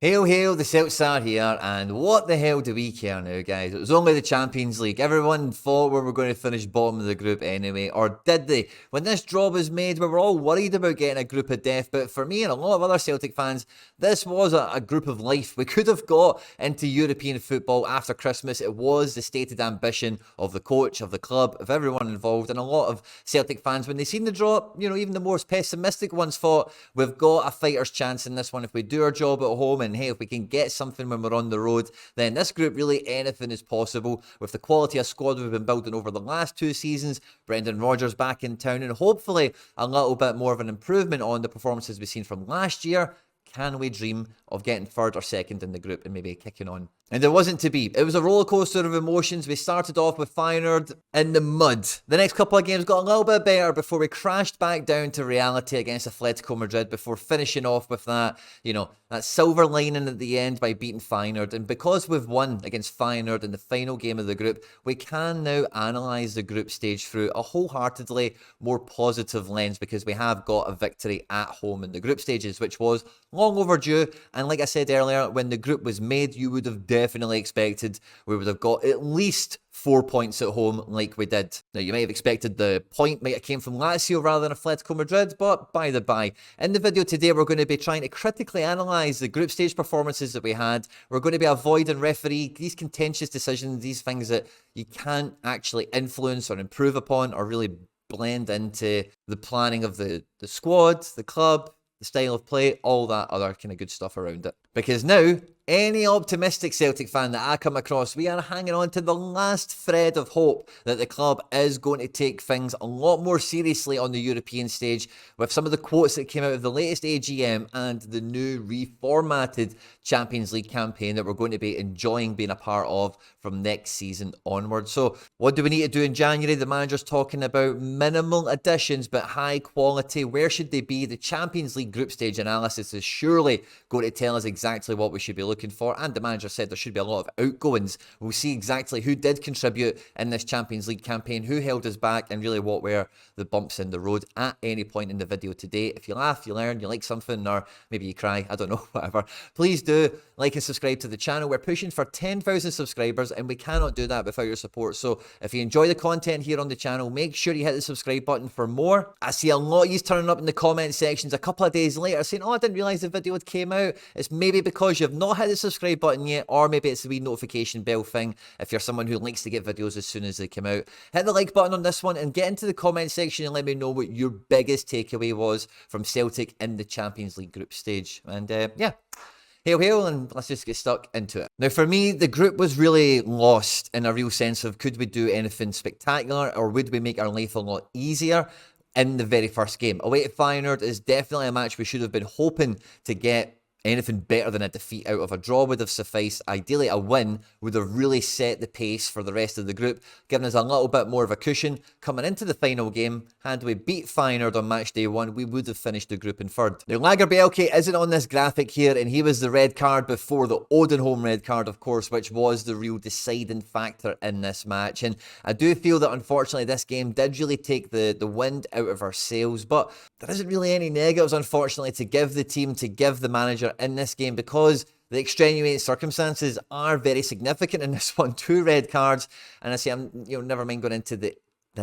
Hail, hail, the Celts are here, and what the hell do we care now, guys? It was only the Champions League. Everyone thought we were going to finish bottom of the group anyway, or did they? When this draw was made, we were all worried about getting a group of death, but for me and a lot of other Celtic fans, this was a group of life. We could have got into European football after Christmas. It was the stated ambition of the coach, of the club, of everyone involved, and a lot of Celtic fans, when they seen the draw, even the most pessimistic ones thought, we've got a fighter's chance in this one if we do our job at home, and hey, if we can get something when we're on the road, then this group, really anything is possible. With the quality of squad we've been building over the last 2 seasons, Brendan Rodgers back in town, and hopefully a little bit more of an improvement on the performances we've seen from last year, can we dream of getting third or second in the group and maybe kicking on? And it wasn't to be. It was a roller coaster of emotions. We started off with Feyenoord in the mud. The next couple of games got a little bit better before we crashed back down to reality against Atletico Madrid before finishing off with that silver lining at the end by beating Feyenoord. And because we've won against Feyenoord in the final game of the group, we can now analyse the group stage through a wholeheartedly more positive lens because we have got a victory at home in the group stages, which was long overdue. And like I said earlier, when the group was made, you would have definitely expected we would have got at least 4 points at home like we did. Now, you might have expected the point might have came from Lazio rather than Atletico Madrid, but by the by. In the video today, we're going to be trying to critically analyse the group stage performances that we had. We're going to be avoiding referee, these contentious decisions, these things that you can't actually influence or improve upon or really blend into the planning of the squad, the club, the style of play, all that other kind of good stuff around it. Because now, any optimistic Celtic fan that I come across, we are hanging on to the last thread of hope that the club is going to take things a lot more seriously on the European stage with some of the quotes that came out of the latest AGM and the new reformatted Champions League campaign that we're going to be enjoying being a part of from next season onwards. So what do we need to do in January? The manager's talking about minimal additions but high quality. Where should they be? The Champions League group stage analysis is surely going to tell us exactly what we should be looking for, and the manager said there should be a lot of outgoings. We'll see exactly who did contribute in this Champions League campaign, who held us back, and really what were the bumps in the road at any point in the video today. If you laugh, you learn, you like something, or maybe you cry, I don't know, whatever, please do like and subscribe to the channel. We're pushing for 10,000 subscribers and we cannot do that without your support. So if you enjoy the content here on the channel, make sure you hit the subscribe button for more. I see a lot of you turning up in the comment sections a couple of days later saying, oh, I didn't realise the video had came out. It's maybe because you've not hit the subscribe button yet, or maybe it's the wee notification bell thing if you're someone who likes to get videos as soon as they come out. Hit the like button on this one and get into the comment section and let me know what your biggest takeaway was from Celtic in the Champions League group stage. And yeah, hail, hail, and let's just get stuck into it. Now, for me, the group was really lost in a real sense of could we do anything spectacular or would we make our life a lot easier in the very first game. Away at Feyenoord is definitely a match we should have been hoping to get anything better than a defeat out of. A draw would have sufficed. Ideally, a win would have really set the pace for the rest of the group, giving us a little bit more of a cushion coming into the final game. Had we beat Feyenoord on match day 1, we would have finished the group in third. Now, Lagerbielke isn't on this graphic here, and he was the red card before the Odenholm red card, of course, which was the real deciding factor in this match. And I do feel that, unfortunately, this game did really take the wind out of our sails, but there isn't really any negatives, unfortunately, to give the team, to give the manager in this game, because the extenuating circumstances are very significant in this one. 2 red cards, and I say I'm never mind going into the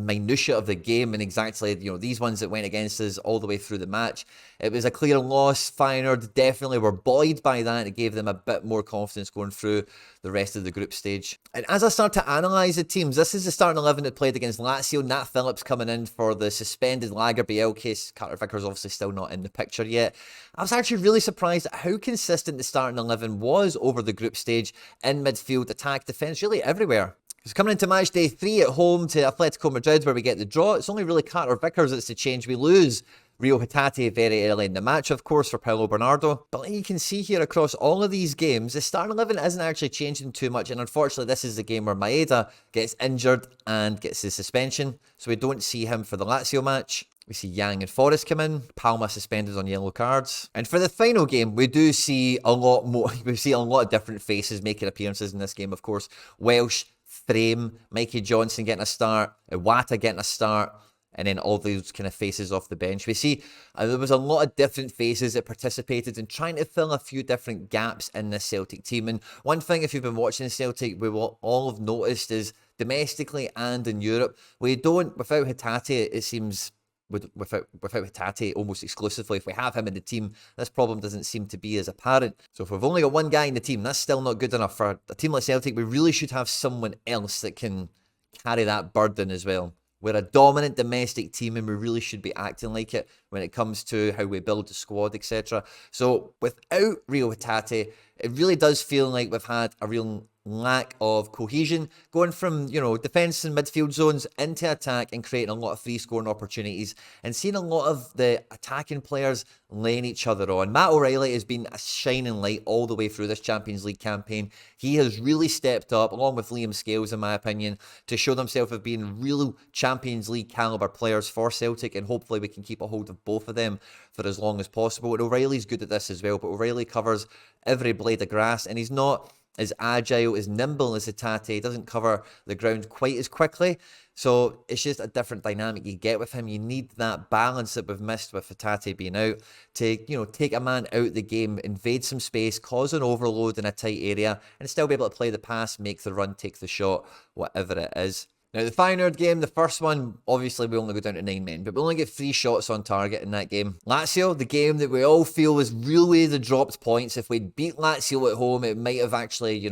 minutiae of the game and exactly these ones that went against us all the way through the match. It was a clear loss. Feyenoord definitely were buoyed by that. It gave them a bit more confidence going through the rest of the group stage. And as I start to analyse the teams, this is the starting 11 that played against Lazio. Nat Phillips coming in for the suspended Lagerbielke. Carter Vickers obviously still not in the picture yet. I was actually really surprised at how consistent the starting 11 was over the group stage in midfield, attack, defence, really everywhere. Because coming into match day 3 at home to Atletico Madrid where we get the draw, it's only really Carter Vickers that's the change. We lose Rio Hatate very early in the match, of course, for Paulo Bernardo. But like you can see here across all of these games, the starting 11 isn't actually changing too much. And unfortunately, this is the game where Maeda gets injured and gets his suspension. So we don't see him for the Lazio match. We see Yang and Forrest come in. Palma suspended on yellow cards. And for the final game, we do see a lot more. We see a lot of different faces making appearances in this game, of course. Welsh, Frame, Mikey Johnson getting a start, Iwata getting a start, and then all those kind of faces off the bench. We see there was a lot of different faces that participated in trying to fill a few different gaps in this Celtic team. And one thing, if you've been watching Celtic, we will all have noticed is domestically and in Europe, we don't, without Hatate, it seems, without Hatate almost exclusively, if we have him in the team, this problem doesn't seem to be as apparent. So if we've only got one guy in the team, that's still not good enough. For a team like Celtic, we really should have someone else that can carry that burden as well. We're a dominant domestic team and we really should be acting like it when it comes to how we build the squad, etc. So without Rio Hatate, it really does feel like we've had a real lack of cohesion, going from, defence and midfield zones into attack and creating a lot of free scoring opportunities and seeing a lot of the attacking players laying each other on. Matt O'Reilly has been a shining light all the way through this Champions League campaign. He has really stepped up, along with Liam Scales, in my opinion, to show themselves as being real Champions League calibre players for Celtic, and hopefully we can keep a hold of both of them for as long as possible. And O'Reilly's good at this as well, but O'Reilly covers every blade of grass, and he's not as agile, as nimble as Hatate. He doesn't cover the ground quite as quickly. So it's just a different dynamic you get with him. You need that balance that we've missed with Hatate being out to, take a man out the game, invade some space, cause an overload in a tight area, and still be able to play the pass, make the run, take the shot, whatever it is. Now, the Feyenoord game, the first one, obviously we only go down to 9 men, but we only get 3 shots on target in that game. Lazio, the game that we all feel was really the dropped points. If we'd beat Lazio at home, it might have actually,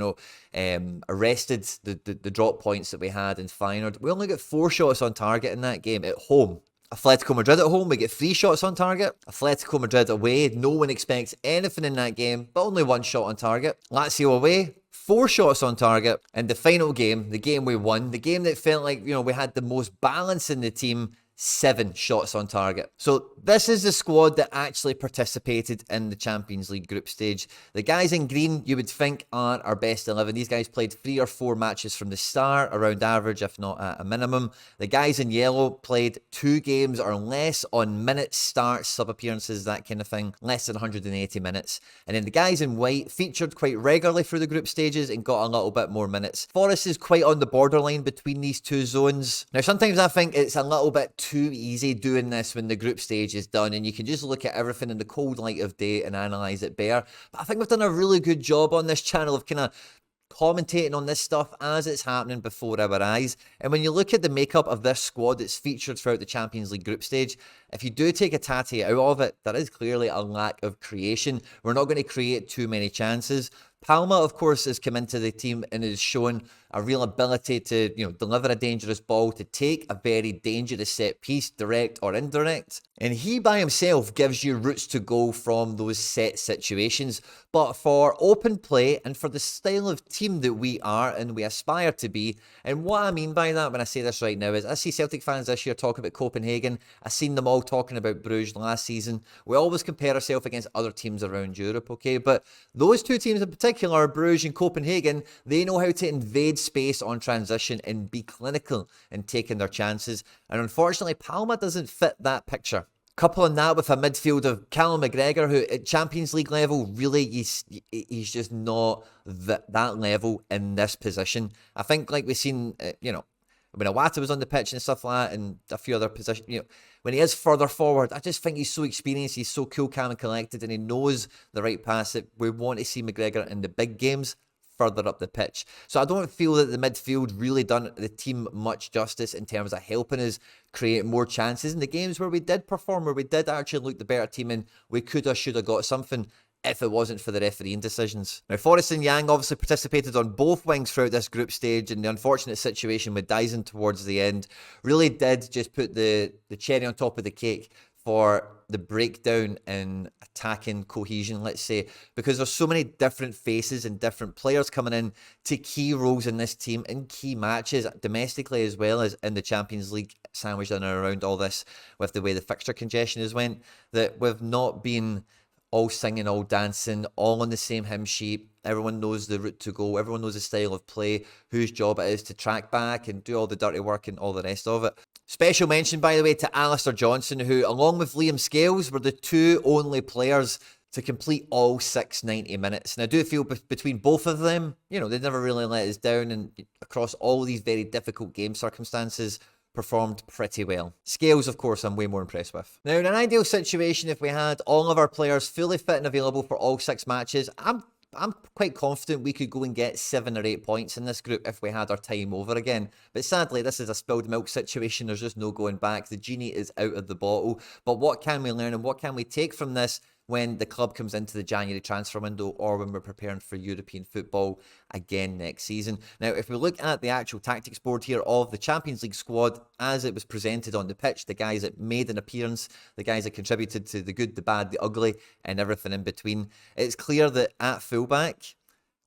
arrested the drop points that we had in Feyenoord. We only get 4 shots on target in that game at home. Atletico Madrid at home, we get 3 shots on target. Atletico Madrid away, no one expects anything in that game, but only 1 shot on target. Lazio away, 4 shots on target. And the final game, the game we won, the game that felt like, we had the most balance in the team, 7 shots on target. So this is the squad that actually participated in the Champions League group stage. The guys in green, you would think, are our best 11. These guys played 3 or 4 matches from the start, around average, if not at a minimum. The guys in yellow played 2 games or less on minutes, starts, sub-appearances, that kind of thing, less than 180 minutes. And then the guys in white featured quite regularly through the group stages and got a little bit more minutes. Forest is quite on the borderline between these two zones. Now, sometimes I think it's a little bit too easy doing this when the group stage is done and you can just look at everything in the cold light of day and analyse it bare. But I think we've done a really good job on this channel of kind of commentating on this stuff as it's happening before our eyes. And when you look at the makeup of this squad that's featured throughout the Champions League group stage, if you do take Hatate out of it, there is clearly a lack of creation. We're not going to create too many chances. Palma, of course, has come into the team and has shown a real ability to, deliver a dangerous ball, to take a very dangerous set piece, direct or indirect. And he by himself gives you routes to go from those set situations. But for open play and for the style of team that we are and we aspire to be, and what I mean by that when I say this right now is I see Celtic fans this year talk about Copenhagen. I've seen them all talking about Bruges last season. We always compare ourselves against other teams around Europe, okay? But those 2 teams in particular, Bruges and Copenhagen, they know how to invade space on transition and be clinical in taking their chances. And unfortunately, Palma doesn't fit that picture. Coupling that with a midfield of Callum McGregor, who at Champions League level, really, he's just not that level in this position. I think like we've seen, when Iwata was on the pitch and stuff like that, and a few other positions, when he is further forward, I just think he's so experienced, he's so cool, calm and collected, and he knows the right pass that we want to see McGregor in the big games further up the pitch. So I don't feel that the midfield really done the team much justice in terms of helping us create more chances in the games where we did perform, where we did actually look the better team and we could have, should have got something if it wasn't for the refereeing decisions. Now, Forrest and Yang obviously participated on both wings throughout this group stage, and the unfortunate situation with Dyson towards the end really did just put the cherry on top of the cake for the breakdown in attacking cohesion, let's say, because there's so many different faces and different players coming in to key roles in this team in key matches, domestically as well as in the Champions League, sandwiched in and around all this with the way the fixture congestion has went, that we've not been all singing, all dancing, all on the same hymn sheet. Everyone knows the route to go. Everyone knows the style of play, whose job it is to track back and do all the dirty work and all the rest of it. Special mention, by the way, to Alistair Johnson, who, along with Liam Scales, were the 2 only players to complete all 90 minutes. And I do feel between both of them, they never really let us down. And across all these very difficult game circumstances, performed pretty well. Scales, of course, I'm way more impressed with. Now, in an ideal situation, if we had all of our players fully fit and available for all 6 matches, I'm quite confident we could go and get 7 or 8 points in this group if we had our time over again. But sadly, this is a spilled milk situation. There's just no going back. The genie is out of the bottle. But what can we learn and what can we take from this when the club comes into the January transfer window or when we're preparing for European football again next season? Now, if we look at the actual tactics board here of the Champions League squad as it was presented on the pitch, the guys that made an appearance, the guys that contributed to the good, the bad, the ugly, and everything in between, it's clear that at fullback,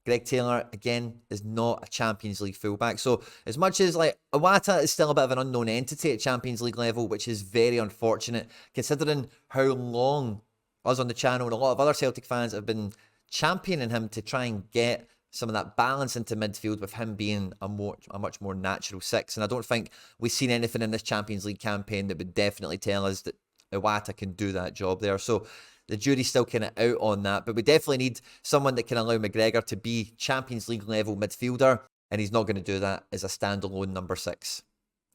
Greg Taylor, again, is not a Champions League fullback. So as much as like Iwata is still a bit of an unknown entity at Champions League level, which is very unfortunate, considering how long us on the channel and a lot of other Celtic fans have been championing him to try and get some of that balance into midfield with him being a much more natural 6. And I don't think we've seen anything in this Champions League campaign that would definitely tell us that Iwata can do that job there. So the jury's still kind of out on that, but we definitely need someone that can allow McGregor to be Champions League level midfielder, and he's not going to do that as a standalone number 6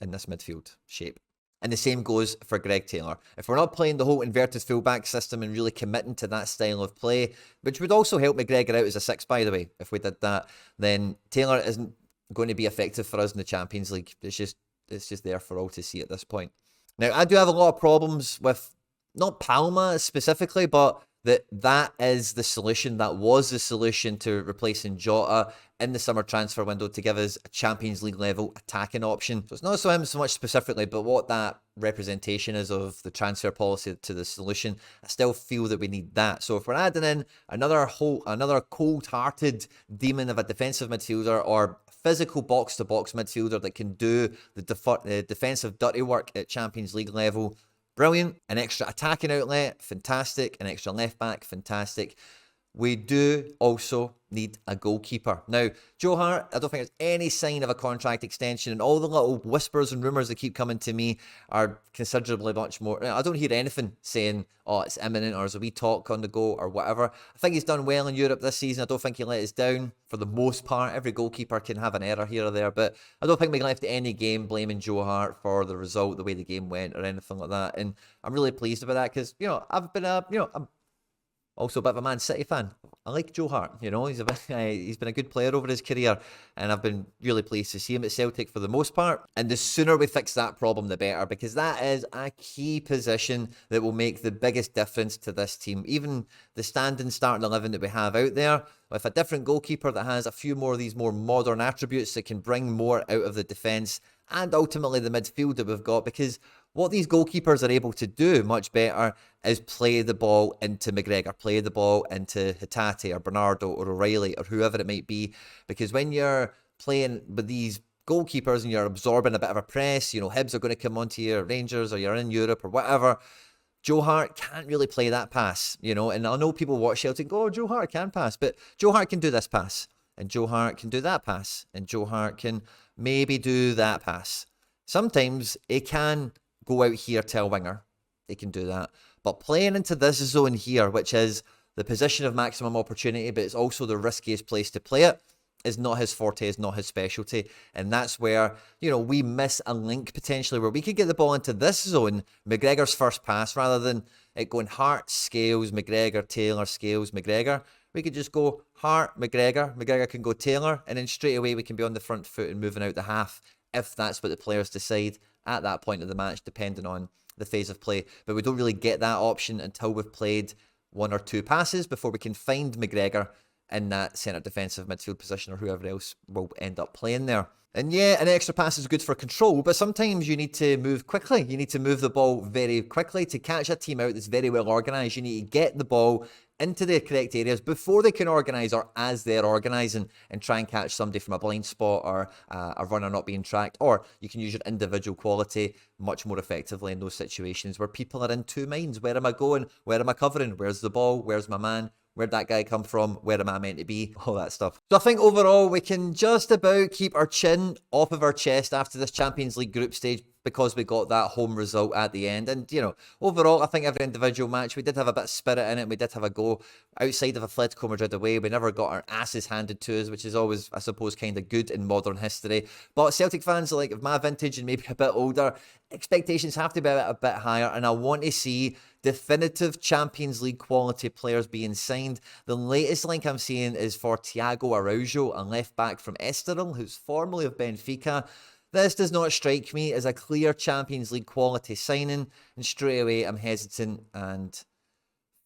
in this midfield shape. And the same goes for Greg Taylor. If we're not playing the whole inverted fullback system and really committing to that style of play, which would also help McGregor out as a 6, by the way, if we did that, then Taylor isn't going to be effective for us in the Champions League. It's just there for all to see at this point. Now, I do have a lot of problems with, not Palma specifically, but that is the solution. That was the solution to replacing Jota in the summer transfer window to give us a Champions League level attacking option. So it's not so him so much specifically, but what that representation is of the transfer policy to the solution. I still feel that we need that. So if we're adding in another cold-hearted demon of a defensive midfielder or physical box-to-box midfielder that can do the defensive dirty work at Champions League level, brilliant. An extra attacking outlet, fantastic. An extra left back, fantastic. We do also need a goalkeeper. Now, Joe Hart, I don't think there's any sign of a contract extension, and all the little whispers and rumours that keep coming to me are considerably much more. I don't hear anything saying, oh, it's imminent, or there's a wee talk on the go, or whatever. I think he's done well in Europe this season. I don't think he let us down for the most part. Every goalkeeper can have an error here or there, but I don't think we left any game blaming Joe Hart for the result, the way the game went, or anything like that. And I'm really pleased about that because, I've been I'm also a bit of a Man City fan. I like Joe Hart, he's been a good player over his career, and I've been really pleased to see him at Celtic for the most part. And the sooner we fix that problem, the better, because that is a key position that will make the biggest difference to this team. Even the standing starting 11 that we have out there, with a different goalkeeper that has a few more of these more modern attributes that can bring more out of the defence and ultimately the midfield that we've got, because what these goalkeepers are able to do much better is play the ball into McGregor, play the ball into Hatate or Bernardo or O'Reilly or whoever it might be. Because when you're playing with these goalkeepers and you're absorbing a bit of a press, Hibs are going to come onto your Rangers or you're in Europe or whatever, Joe Hart can't really play that pass, and I know people watch Celtic and go, oh, Joe Hart can pass, but Joe Hart can do this pass, and Joe Hart can do that pass, and Joe Hart can maybe do that pass. Sometimes it can go out here to a winger. They can do that. But playing into this zone here, which is the position of maximum opportunity, but it's also the riskiest place to play it, is not his forte, is not his specialty. And that's where, we miss a link potentially where we could get the ball into this zone, McGregor's first pass, rather than it going Hart, Scales, McGregor, Taylor, Scales, McGregor. We could just go Hart, McGregor. McGregor can go Taylor, and then straight away we can be on the front foot and moving out the half if that's what the players decide at that point of the match, depending on the phase of play. But we don't really get that option until we've played 1 or 2 passes before we can find McGregor in that centre defensive midfield position or whoever else will end up playing there. And yeah, an extra pass is good for control, but sometimes you need to move quickly. You need to move the ball very quickly to catch a team out that's very well organised. You need to get the ball into the correct areas before they can organise or as they're organising and try and catch somebody from a blind spot or a runner not being tracked. Or you can use your individual quality much more effectively in those situations where people are in two minds. Where am I going? Where am I covering? Where's the ball? Where's my man? Where'd that guy come from? Where am I meant to be? All that stuff. So I think overall we can just about keep our chin off of our chest after this Champions League group stage because we got that home result at the end. And, you know, overall, I think every individual match, we did have a bit of spirit in it. We did have a go outside of Atletico Madrid away. We never got our asses handed to us, which is always, I suppose, kind of good in modern history. But Celtic fans, like of my vintage and maybe a bit older, expectations have to be a bit higher. And I want to see definitive Champions League quality players being signed. The latest link I'm seeing is for Thiago Araujo, a left back from Estoril, who's formerly of Benfica. This does not strike me as a clear Champions League quality signing, and straight away I'm hesitant and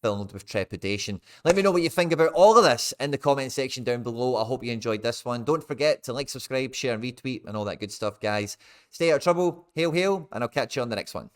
filled with trepidation. Let me know what you think about all of this in the comment section down below. I hope you enjoyed this one. Don't forget to like, subscribe, share and retweet and all that good stuff, guys. Stay out of trouble, hail, hail, and I'll catch you on the next one.